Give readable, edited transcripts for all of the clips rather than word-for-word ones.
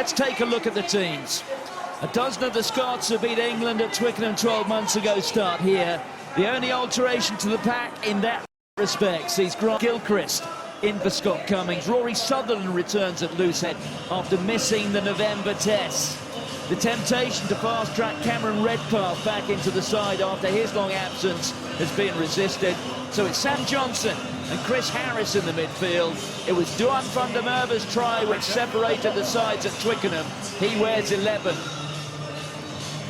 let's take a look at the teams. A dozen of the Scots who beat England at Twickenham 12 months ago start here. The only alteration to the pack in that respect sees Grant Gilchrist in for Scott Cummings. Rory Sutherland returns at loosehead after missing the November tests. The temptation to fast-track Cameron Redpath back into the side after his long absence has been resisted. So it's Sam Johnson and Chris Harris in the midfield. It was Duan van der Merwe's try which separated the sides at Twickenham. He wears 11.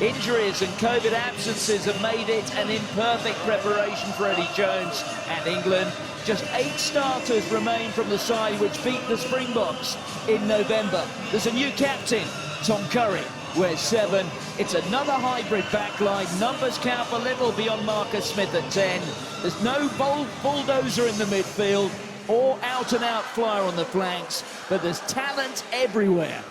Injuries and COVID absences have made it an imperfect preparation for Eddie Jones and England. Just 8 starters remain from the side which beat the Springboks in November. There's a new captain, Tom Curry, wears 7. It's another hybrid backline. Numbers count for little beyond Marcus Smith at 10. There's no bulldozer in the midfield or out-and-out flyer on the flanks, but there's talent everywhere.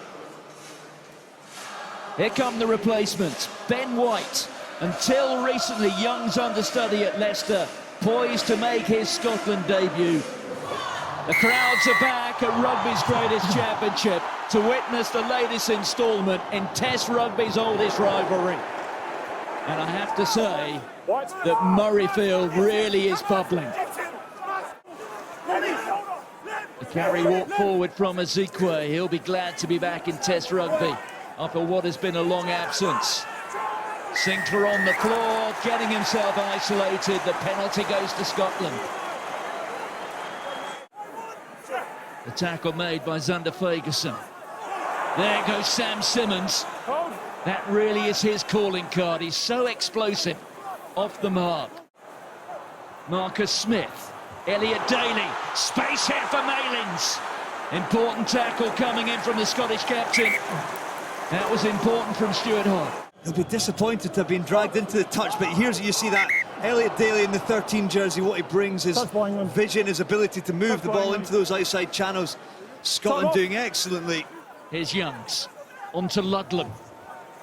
Here come the replacements. Ben White, until recently Young's understudy at Leicester, poised to make his Scotland debut. The crowds are back at Rugby's greatest championship to witness the latest instalment in Test Rugby's oldest rivalry. And I have to say that Murrayfield really is bubbling. The carry walk forward from Ezekwe. He'll be glad to be back in Test Rugby after what has been a long absence. Sinclair on the floor, getting himself isolated. The penalty goes to Scotland. The tackle made by Zander Fagerson. There goes Sam Simmons. That really is his calling card. He's so explosive off the mark. Marcus Smith, Elliot Daly, space here for Malins. Important tackle coming in from the Scottish captain. That was important from Stuart Hogg. He'll be disappointed to have been dragged into the touch, but here's you see that Elliot Daly in the 13 jersey, what he brings is vision, his ability to move the ball into those outside channels. Scotland doing excellently. Here's Youngs, on to Ludlam,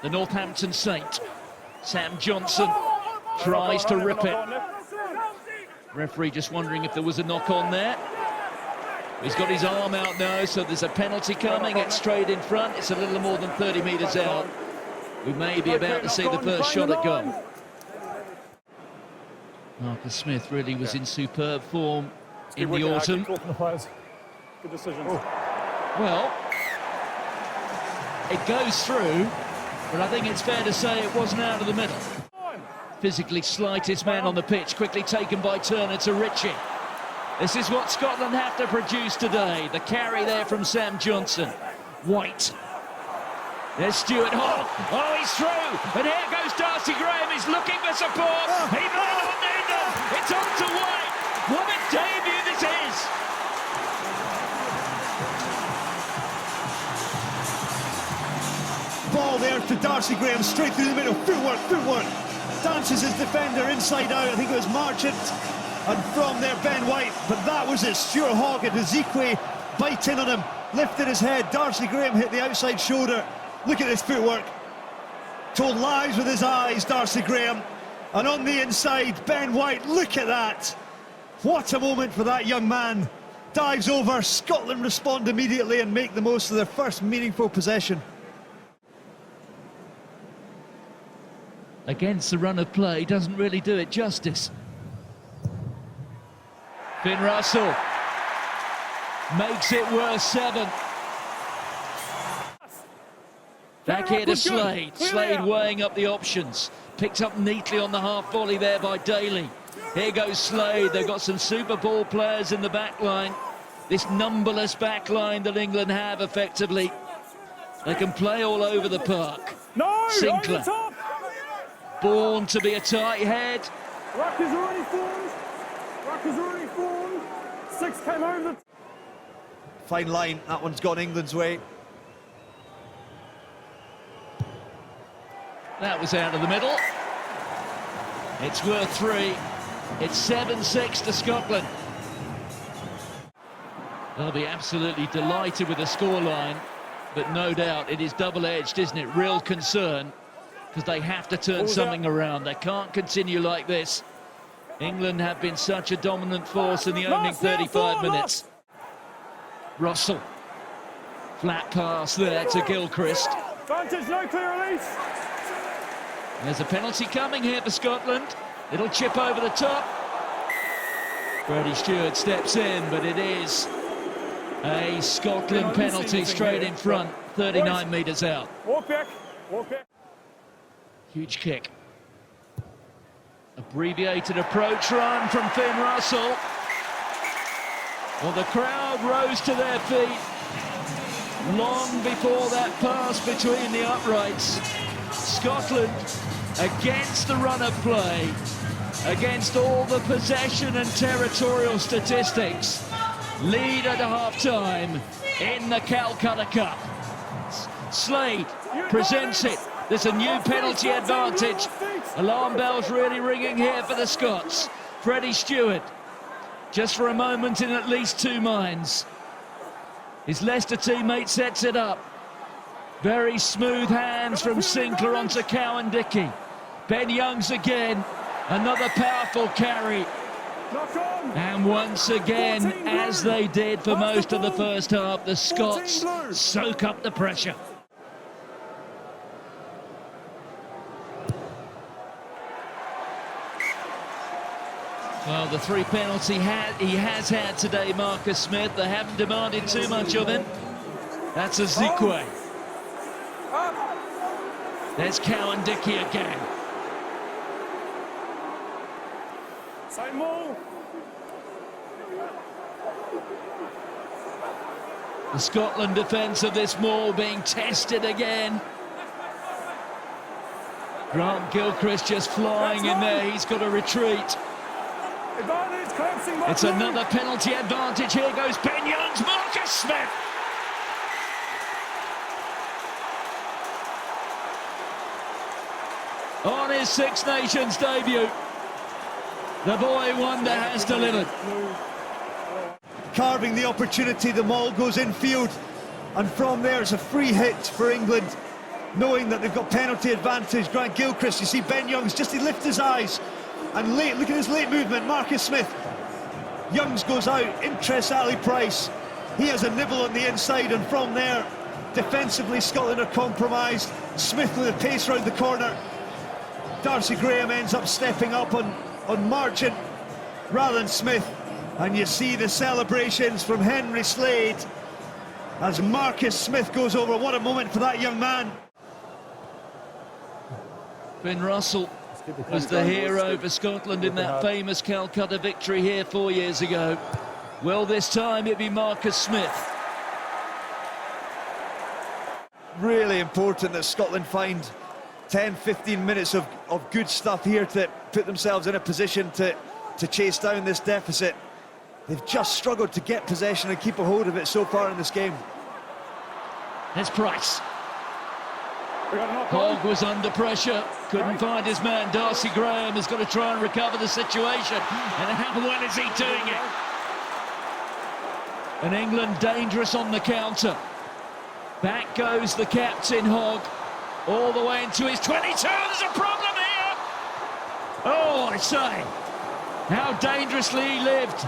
the Northampton Saint. Sam Johnson tries to rip it. Referee just wondering if there was a knock on there. He's got his arm out now, so there's a penalty coming. It's straight in front. It's a little more than 30 metres out. We may be about to see the first shot at goal. Marcus Smith really was in superb form in the autumn. Good decision. Well, it goes through, but I think it's fair to say it wasn't out of the middle. Physically slightest man on the pitch, quickly taken by Turner to Ritchie. This is what Scotland have to produce today. The carry there from Sam Johnson. White. There's Stuart Hogg. Oh, he's through. And here goes Darcy Graham. He's looking for support. He might not need them. It's on to White. What a debut this is. Ball there to Darcy Graham, straight through the middle. Footwork. Dances his defender inside out. I think it was Marchant. And from there, Ben White. But that was it. Stuart Hogg and Ezekwe biting on him. Lifted his head. Darcy Graham hit the outside shoulder. Look at this footwork. Told lies with his eyes, Darcy Graham. And on the inside, Ben White. Look at that. What a moment for that young man. Dives over. Scotland respond immediately and make the most of their first meaningful possession. Against the run of play, doesn't really do it justice. Finn Russell makes it worth 7. Back here to Slade. Slade weighing up the options. Picked up neatly on the half volley there by Daly. Here goes Slade. They've got some Super Bowl players in the back line. This numberless back line that England have effectively. They can play all over the park. Sinclair. Born to be a tight head. Ruck is already formed. 6 came over. Fine line. That one's gone England's way. That was out of the middle. It's worth 3. It's 7-6 to Scotland. They'll be absolutely delighted with the scoreline, but no doubt it is double-edged, isn't it? Real concern, because they have to turn something around. They can't continue like this. England have been such a dominant force in the opening 35 minutes. Russell Flat pass there to Gilchrist. Advantage, no clear release. There's a penalty coming here for Scotland. It'll chip over the top. Freddie Stewart steps in, but it is a Scotland penalty straight in front, 39 metres out. Walk back, walk back. Huge kick. Abbreviated approach run from Finn Russell. Well, the crowd rose to their feet long before that pass between the uprights. Scotland, against the run of play, against all the possession and territorial statistics, lead at half-time in the Calcutta Cup. Slade presents it. There's a new penalty advantage. Alarm bells really ringing here for the Scots. Freddie Stewart, just for a moment in at least two minds. His Leicester teammate sets it up. Very smooth hands from Sinclair onto Cowan-Dickie. Ben Youngs again. Another powerful carry. And once again, as they did for most of the first half, the Scots soak up the pressure. Well, the three penalty he has had today, Marcus Smith. They haven't demanded too much of him. That's a Zikwe. There's Cowan-Dickie again. Same ball. The Scotland defence of this maul being tested again. Grant Gilchrist just flying in there. He's got to retreat. Advantage, collapsing. It's another penalty advantage. Here goes Ben Youngs, Marcus Smith. On his Six Nations debut, the boy wonder has delivered. Carving the opportunity, the maul goes infield, and from there it's a free hit for England, knowing that they've got penalty advantage. Grant Gilchrist, you see Ben Youngs, just he lifts his eyes, and late, look at his late movement, Marcus Smith. Youngs goes out, interests Ali Price. He has a nibble on the inside, and from there, defensively, Scotland are compromised. Smith with a pace round the corner. Darcy Graham ends up stepping up on Marchant rather than Smith. And you see the celebrations from Henry Slade as Marcus Smith goes over. What a moment for that young man. Finn Russell was the hero for Scotland in that famous Calcutta victory here 4 years ago. Will this time it be Marcus Smith? Really important that Scotland find 10-15 minutes of good stuff here to put themselves in a position to chase down this deficit. They've just struggled to get possession and keep a hold of it so far in this game. There's Price. Hogg was under pressure, couldn't find his man. Darcy Graham has got to try and recover the situation. And how well is he doing it? And England dangerous on the counter. Back goes the captain, Hogg, all the way into his 22. There's a problem here. Oh, I say, how dangerously he lived.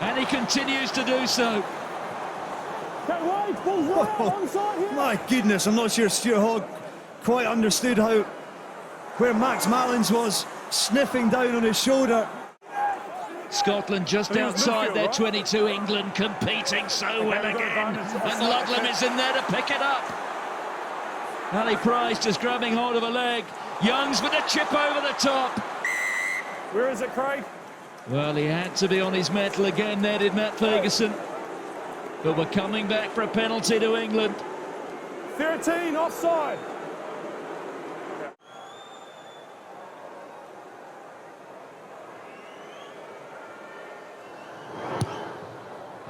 And he continues to do so. My goodness, I'm not sure Stuart Hogg quite understood where Max Malins was sniffing down on his shoulder. Scotland just outside their 22, England competing so well again. And Ludlam is in there to pick it up. Ali Price just grabbing hold of a leg. Youngs with a chip over the top. Where is it, Craig? Well, he had to be on his mettle again there, did Matt Ferguson. But we're coming back for a penalty to England. 13, offside.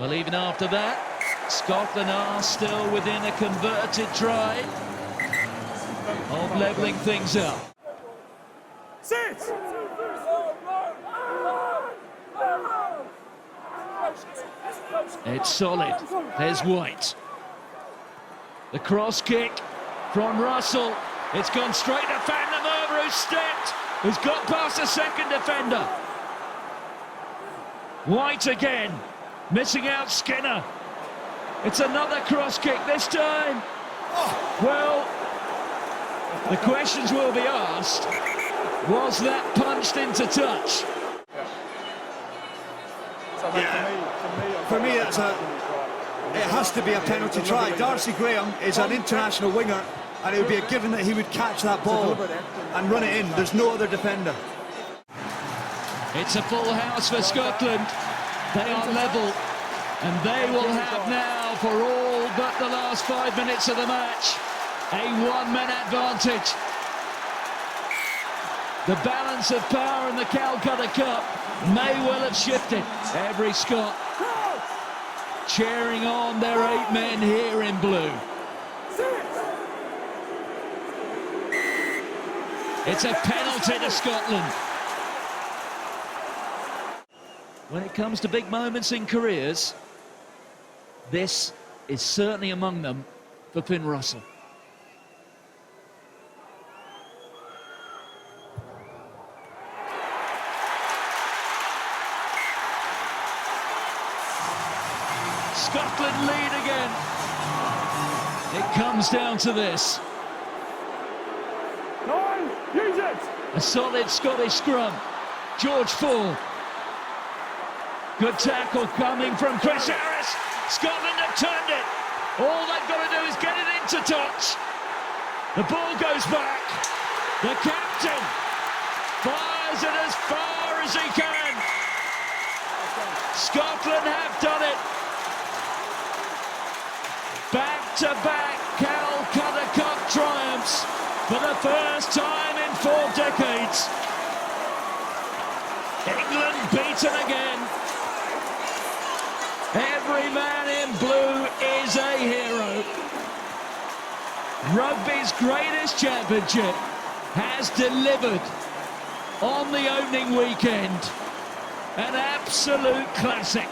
Well, even after that, Scotland are still within a converted try of levelling things up. Sit! It's solid. There's White. The cross kick from Russell. It's gone straight to Van der Merwe, who's stepped, who's got past the second defender. White again, missing out Skinner. It's another cross kick this time. Well, the questions will be asked. Was that punched into touch? For me, it has to be a penalty try. Darcy Graham is an international winger, and it would be a given that he would catch that ball and run it in. There's no other defender. It's a full house for Scotland. They are level, and they will have now, for all but the last 5 minutes of the match, a one-man advantage. The balance of power in the Calcutta Cup may well have shifted. Every Scot cheering on their 8 men here in blue. It's a penalty to Scotland. When it comes to big moments in careers, this is certainly among them for Finn Russell. Scotland lead again. It comes down to this. 9, use it! A solid Scottish scrum. George Ford. Good tackle coming from Chris Harris. Scotland have turned it. All they've got to do is get it into touch. The ball goes back. The captain fires it as far as he can. Scotland have done it. Back-to-back Calcutta Cup triumphs for the first time in 4 decades. England beaten again. Every man in blue is a hero. Rugby's greatest championship has delivered on the opening weekend. An absolute classic.